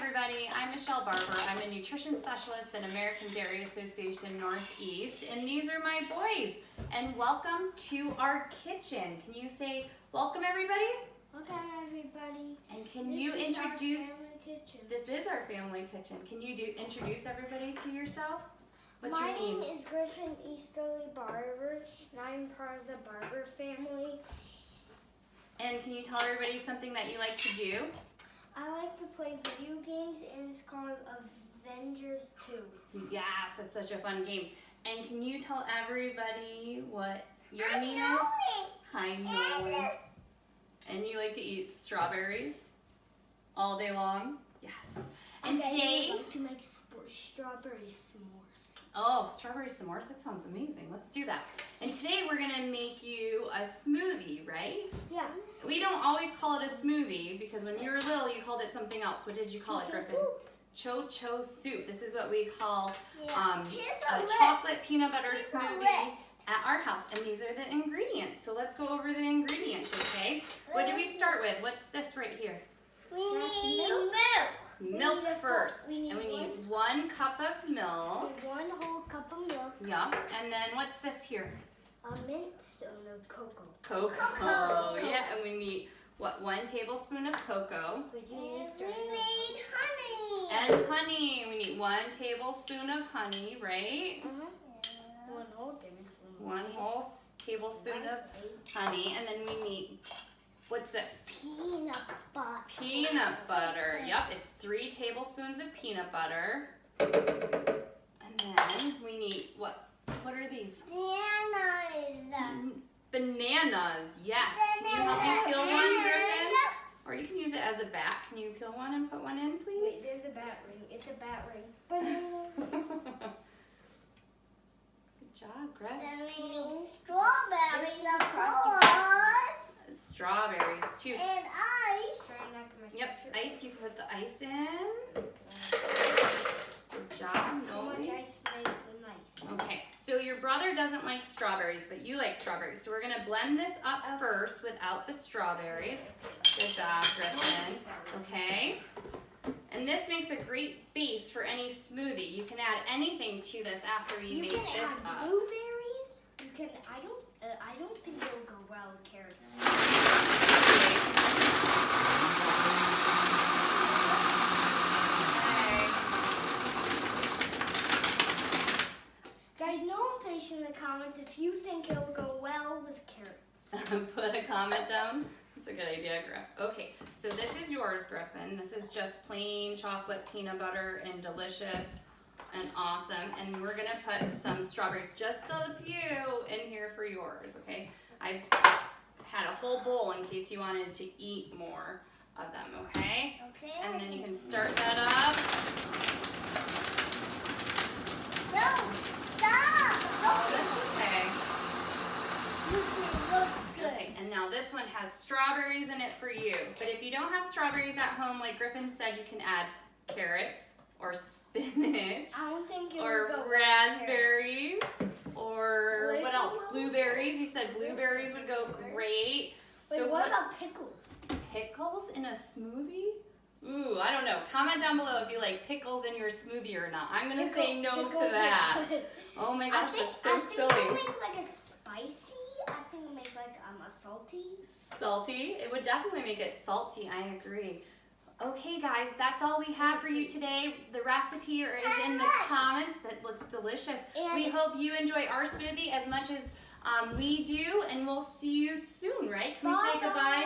everybody. I'm Michelle Barber. I'm a nutrition specialist at American Dairy Association Northeast, and these are my boys. And welcome to our kitchen. Can you say welcome, everybody? Welcome, everybody. And can you introduce? Our family kitchen. This is our family kitchen. Can you introduce everybody to yourself? What's My your name? name is Griffin Easterly Barber, and I'm part of the Barber family. And can you tell everybody something that you like to do? I like to play video games, and it's called Avengers 2. Yes, it's such a fun game. And can you tell everybody what your name is? I know it. And you like to eat strawberries all day long? Yes. And today, I like to make strawberry s'mores. Oh, strawberry s'mores? That sounds amazing. Let's do that. And today we're going to make you a smoothie, right? Yeah. We don't always call it a smoothie because when you were little you called it something else. What did you call it, Griffin? Cho-cho soup. This is what we call a chocolate peanut butter smoothie at our house. And these are the ingredients. So let's go over the ingredients, okay? What do we start with? What's this right here? We need milk. Milk first. And we need 1 cup of milk. 1 whole cup of milk. Yeah. And then what's this here? A mint, no, cocoa. Cocoa. Yeah, and we need, what, 1 tablespoon of cocoa. We need honey. And honey. We need 1 tablespoon of honey, right? 1 whole tablespoon. 1 whole tablespoon of honey. And then we need, what's this? Peanut butter. Peanut butter. Yep, it's 3 tablespoons of peanut butter. And then we need, what are these? Bananas, yes. Can you help me peel one, Griffin? Or you can use it as a bat. Can you peel one and put one in, please? Wait, there's a bat ring. It's a bat ring. Good job, Griff. Then we need strawberries, of course. Strawberries, too. And ice. Yep, ice. You can put the ice in. Good job, How Noe. much ice makes them nice? Okay, so your brother doesn't like strawberries, but you like strawberries. So we're going to blend this up first without the strawberries. Good job, Griffin. Okay. And this makes a great base for any smoothie. You can add anything to this after you make this up. You can add blueberries. You can. I don't think it'll go well with carrots. Guys, no fish in the comments if you think it'll go well with carrots. Put a comment down. That's a good idea, Griff. Okay, so this is yours, Griffin. This is just plain chocolate peanut butter and delicious and awesome. And we're gonna put some strawberries, just a few, in here for yours, okay? I had a whole bowl in case you wanted to eat more of them, okay? Okay. And then you can start that up. No, stop! Oh, that's Good. okay. And now this one has strawberries in it for you. But if you don't have strawberries at home, like Griffin said, you can add carrots or spinach I don't think it or will go raspberries or Would it what go else? well? Blueberries. You said blueberries would go great. Wait, So what about pickles? pickles in a smoothie? Ooh, I don't know. Comment down below if you like pickles in your smoothie or not. I'm gonna say no to pickles are that. good. Oh my gosh, that's so I think silly. they'll make like a spicy. I think they'll make like a salty. Salty? It would definitely make it salty, I agree. Okay guys, that's all we have for you today. The recipe is in the comments. That looks delicious. And we hope you enjoy our smoothie as much as we do, and we'll see you soon, right? Can we say goodbye?